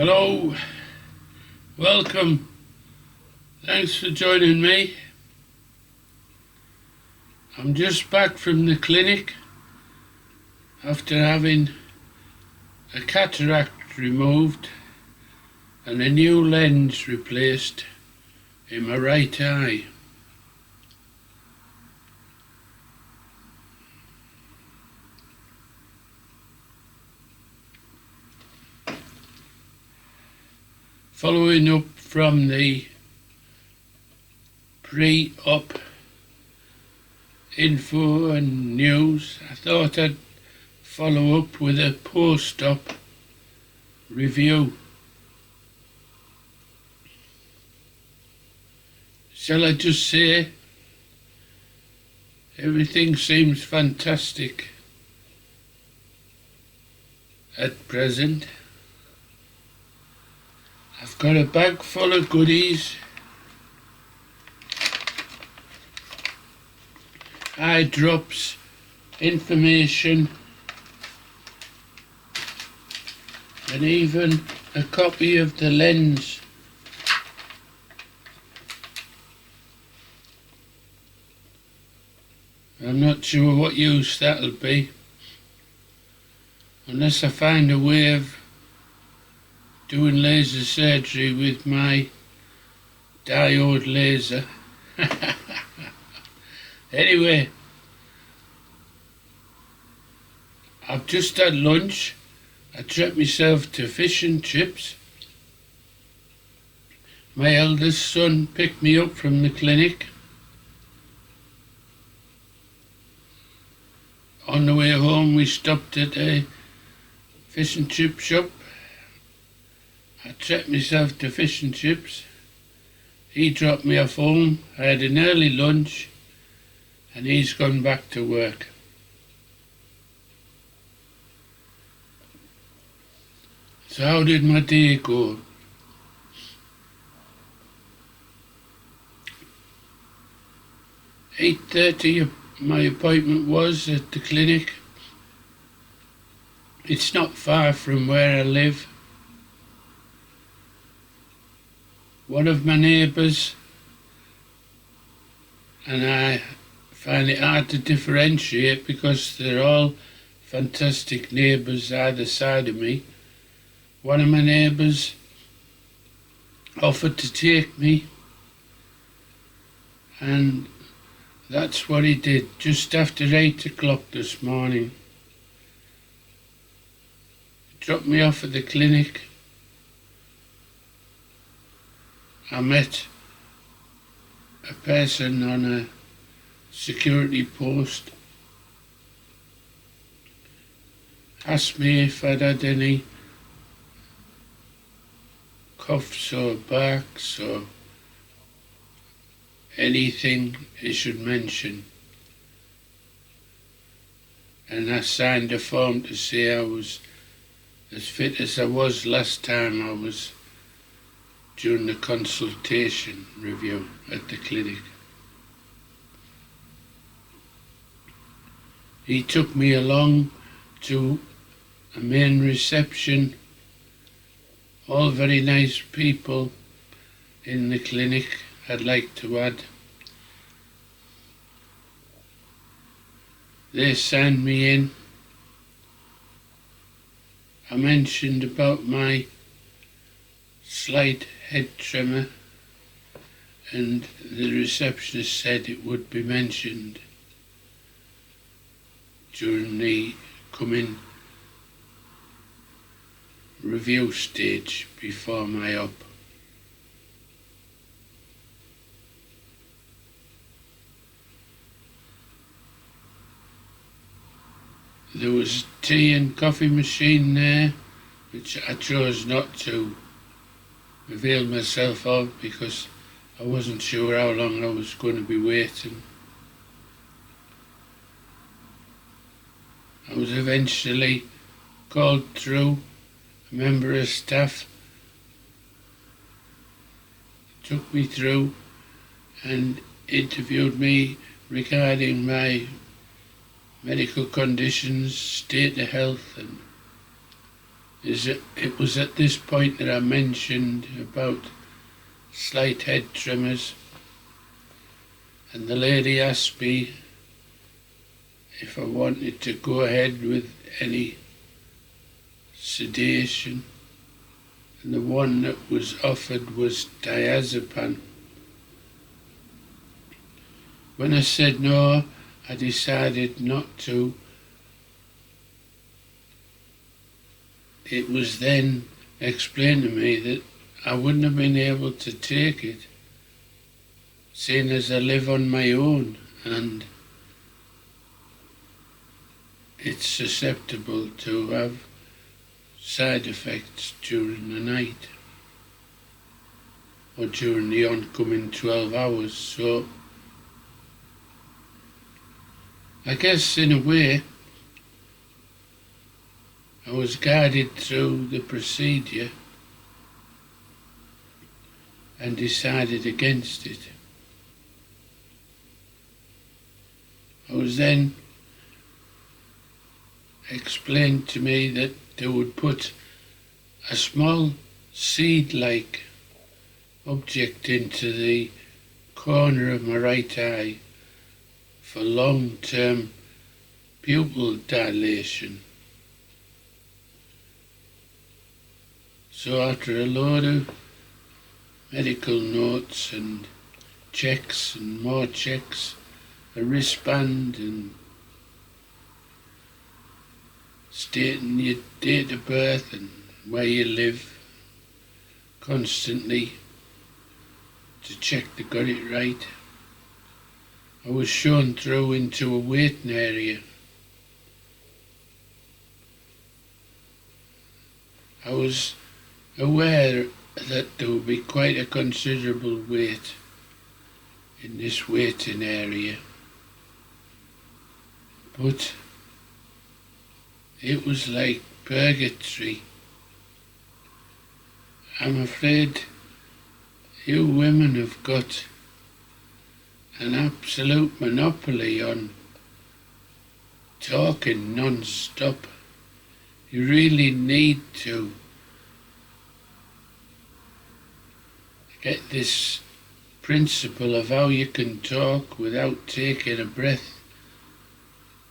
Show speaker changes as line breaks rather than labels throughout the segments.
Hello, welcome. Thanks for joining me. I'm just back from the clinic after having a cataract removed and a new lens replaced in my right eye. Following up from the pre-op info and news, I thought I'd follow up with a post-op review. Shall I just say, everything seems fantastic at present. I've got a bag full of goodies, eye drops, information, and even a copy of the lens. I'm not sure what use that'll be, unless I find a way of doing laser surgery with my diode laser. Anyway, I've just had lunch. I treat myself to fish and chips. My eldest son picked me up from the clinic. On the way home we stopped at a fish and chip shop. I treat myself to fish and chips. He dropped me off home. I had an early lunch and he's gone back to work. So how did my day go? 8:30 my appointment was at the clinic. It's not far from where I live. One of my neighbours, and I find it hard to differentiate because they're all fantastic neighbours either side of me. One of my neighbours offered to take me, and that's what he did just after 8 o'clock this morning. He dropped me off at the clinic. I met a person on a security post, asked me if I'd had any coughs or barks or anything he should mention, and I signed a form to say I was as fit as I was last time I was during the consultation review at the clinic. He took me along to a main reception, all very nice people in the clinic, I'd like to add. They signed me in. I mentioned about my slight head tremor, and the receptionist said it would be mentioned during the coming review stage before my op. There was a tea and coffee machine there, which I chose not to avail myself of because I wasn't sure how long I was going to be waiting. I was eventually called through. A member of staff took me through and interviewed me regarding my medical conditions, state of health, and It was at this point that I mentioned about slight head tremors, and the lady asked me if I wanted to go ahead with any sedation, and the one that was offered was diazepam. When I said no, I decided not to. It was then explained to me that I wouldn't have been able to take it, seeing as I live on my own and it's susceptible to have side effects during the night or during the oncoming 12 hours. So I guess in a way I was guided through the procedure and decided against it. I was then explained to me that they would put a small seed-like object into the corner of my right eye for long-term pupil dilation. So after a load of medical notes and checks and more checks, a wristband and stating your date of birth and where you live constantly to check they got it right, I was shown through into a waiting area. I was aware that there would be quite a considerable wait in this waiting area, but it was like purgatory. I'm afraid you women have got an absolute monopoly on talking non-stop. You really need to get this principle of how you can talk without taking a breath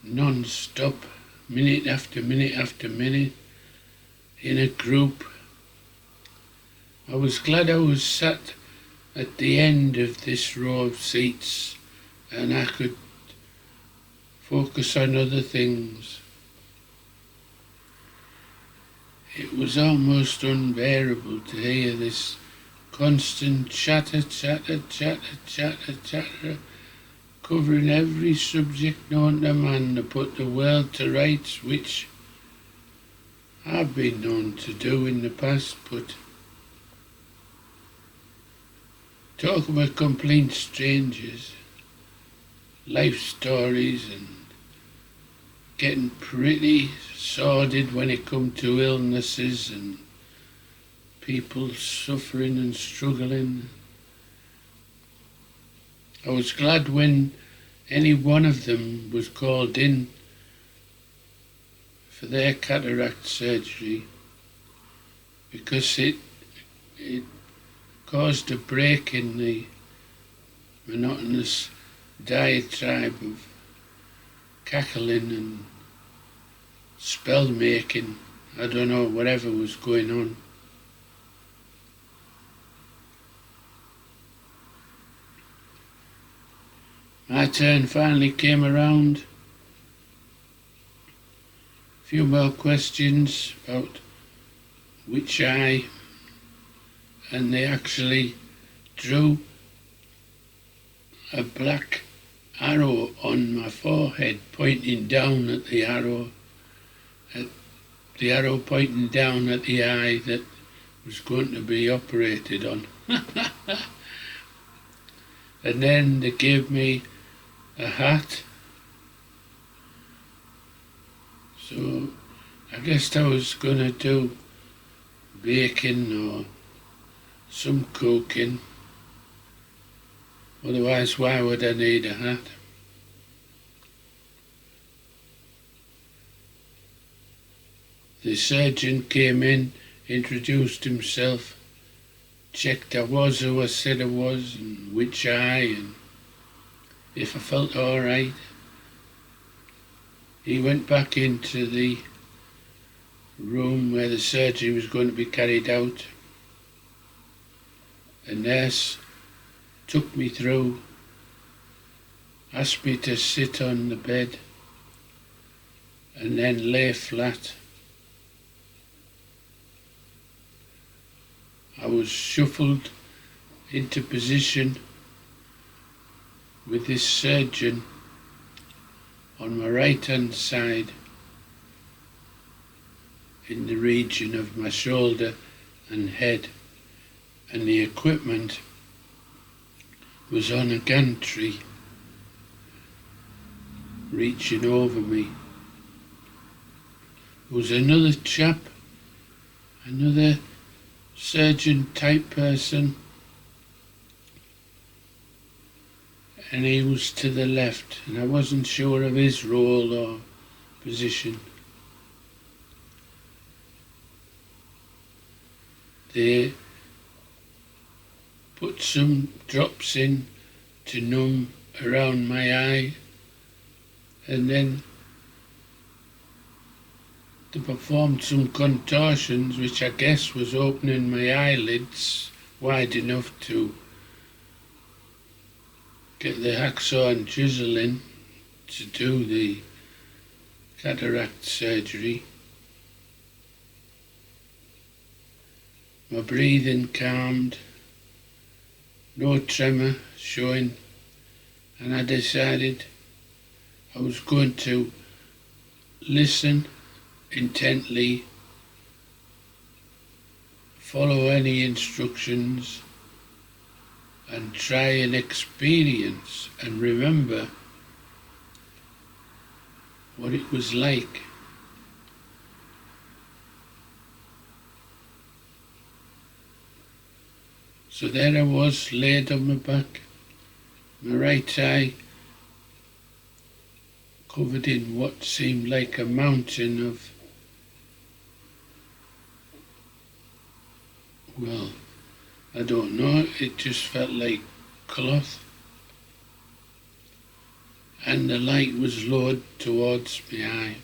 non-stop, minute after minute after minute, in a group. I was glad I was sat at the end of this row of seats and I could focus on other things. It was almost unbearable to hear this constant chatter, covering every subject known to man to put the world to rights, which I've been known to do in the past, but talk about complete strangers, life stories, and getting pretty sordid when it come to illnesses and people suffering and struggling. I was glad when any one of them was called in for their cataract surgery, because it caused a break in the monotonous diatribe of cackling and spell making. I don't know, whatever was going on. My turn finally came around. A few more questions about which eye, and they actually drew a black arrow on my forehead pointing down at the arrow pointing down at the eye that was going to be operated on. And then they gave me a hat. So I guess I was going to do baking or some cooking. Otherwise, why would I need a hat? The surgeon came in, introduced himself, checked I was who I said I was, and which eye, and if I felt all right. He went back into the room where the surgery was going to be carried out. A nurse took me through, asked me to sit on the bed and then lay flat. I was shuffled into position with this surgeon on my right hand side in the region of my shoulder and head, and the equipment was on a gantry reaching over me. There was another chap, another surgeon type person, and he was to the left, and I wasn't sure of his role or position. They put some drops in to numb around my eye, and then they performed some contortions which I guess was opening my eyelids wide enough to get the hacksaw and chisel in to do the cataract surgery. My breathing calmed, no tremor showing, and I decided I was going to listen intently, follow any instructions, and try and experience and remember what it was like. So there I was, laid on my back, my right eye covered in what seemed like a mountain of, well, I don't know, it just felt like cloth. And the light was lowered towards my eye.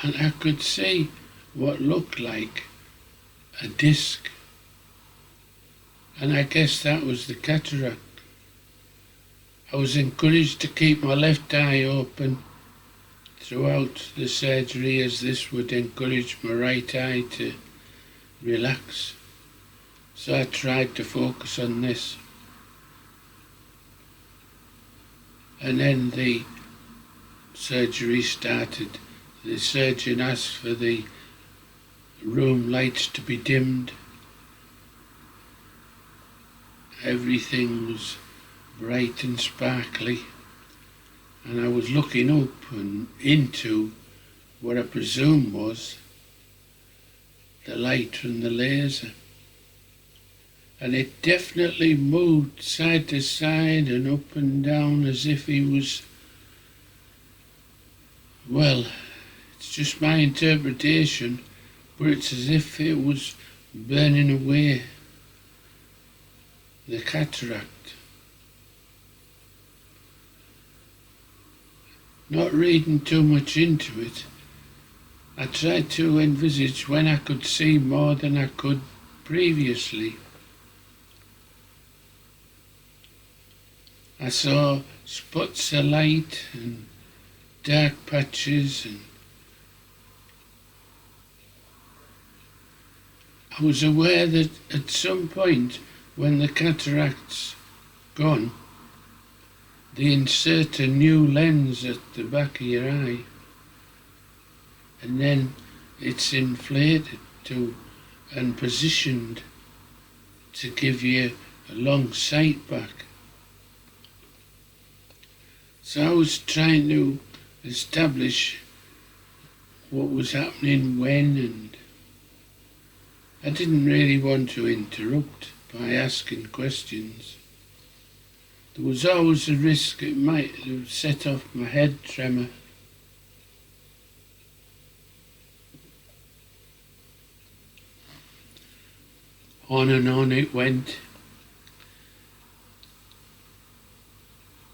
And I could see what looked like a disc. And I guess that was the cataract. I was encouraged to keep my left eye open throughout the surgery, as this would encourage my right eye to relax. So I tried to focus on this. And then the surgery started. The surgeon asked for the room lights to be dimmed. Everything was bright and sparkly, and I was looking up and into what I presume was the light from the laser, and it definitely moved side to side and up and down as if he was, well, it's just my interpretation, but it's as if it was burning away the cataract. Not reading too much into it, I tried to envisage when I could see more than I could previously. I saw spots of light and dark patches, and I was aware that at some point when the cataract's gone, they insert a new lens at the back of your eye, and then it's inflated to and positioned to give you a long sight back. So I was trying to establish what was happening when, and I didn't really want to interrupt by asking questions. There was always a risk it might have set off my head tremor. On and on it went.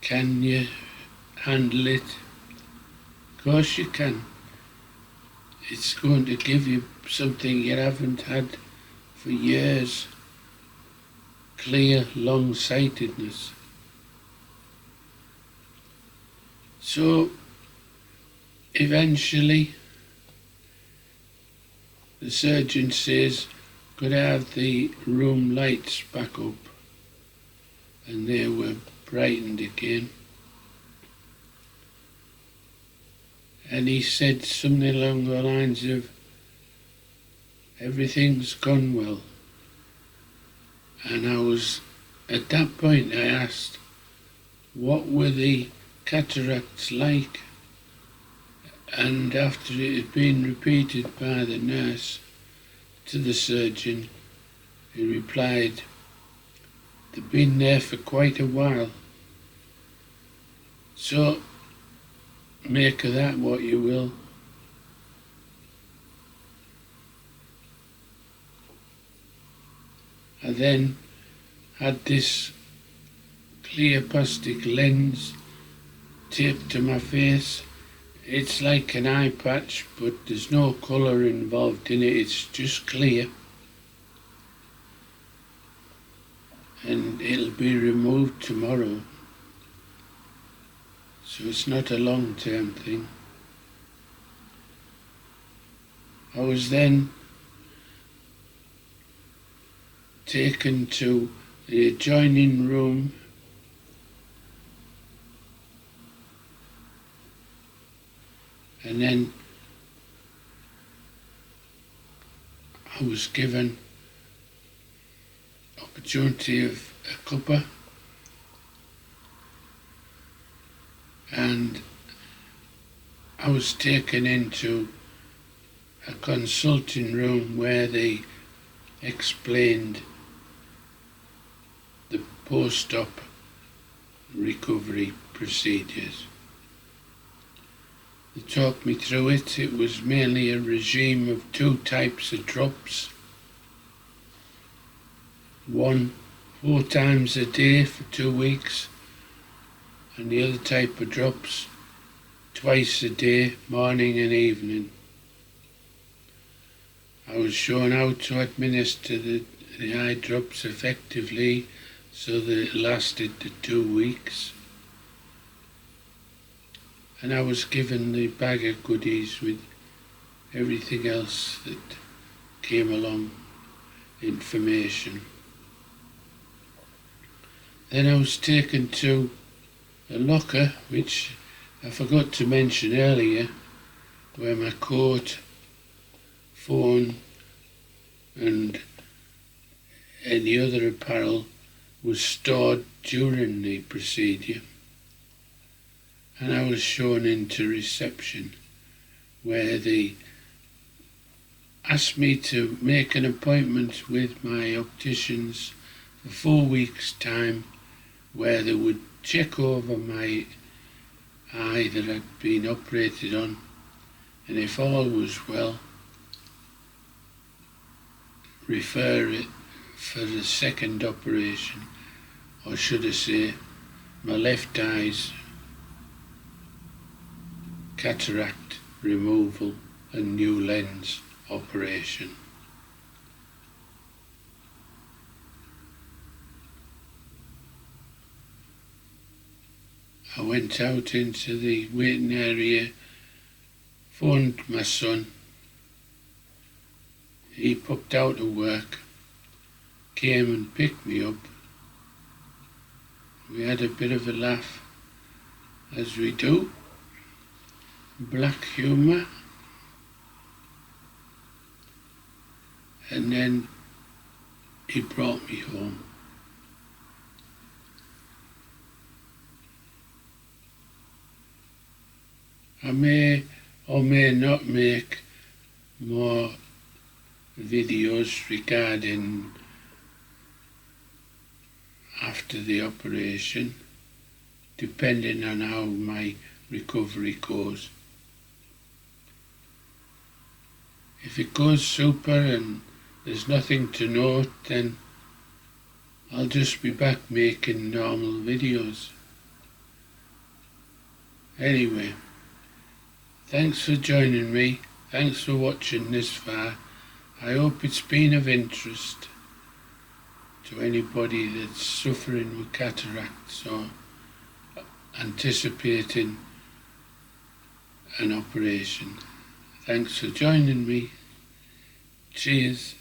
Can you handle it? Of course you can. It's going to give you something you haven't had for years. Clear long-sightedness. So eventually the surgeon says, could I have the room lights back up? And they were brightened again. And he said something along the lines of, everything's gone well. And at that point I asked, what were the cataracts like? And after it had been repeated by the nurse to the surgeon, he replied, they've been there for quite a while. So make of that what you will. I then had this clear plastic lens taped to my face. It's like an eye patch, but there's no colour involved in it, it's just clear. And it'll be removed tomorrow. So it's not a long-term thing. I was then taken to the adjoining room and then I was given opportunity of a cuppa, and I was taken into a consulting room where they explained the post-op recovery procedures. They talked me through it. It was mainly a regime of 2 types of drops. One 4 times a day for 2 weeks, and the other type of drops twice a day, morning and evening. I was shown how to administer the eye drops effectively so that it lasted the 2 weeks. And I was given the bag of goodies with everything else that came along, information. Then I was taken to a locker, which I forgot to mention earlier, where my coat, phone and any other apparel was stored during the procedure. And I was shown into reception, where they asked me to make an appointment with my opticians for 4 weeks' time, where they would check over my eye that had been operated on, and if all was well, refer it for the second operation, or should I say, my left eye's cataract removal and new lens operation. I went out into the waiting area, phoned my son. He popped out of work, came and picked me up. We had a bit of a laugh, as we do. Black humour. And then he brought me home. I may or may not make more videos regarding after the operation, depending on how my recovery goes. If it goes super and there's nothing to note, then I'll just be back making normal videos. Anyway, thanks for joining me. Thanks for watching this far. I hope it's been of interest to anybody that's suffering with cataracts or anticipating an operation. Thanks for joining me. Cheers.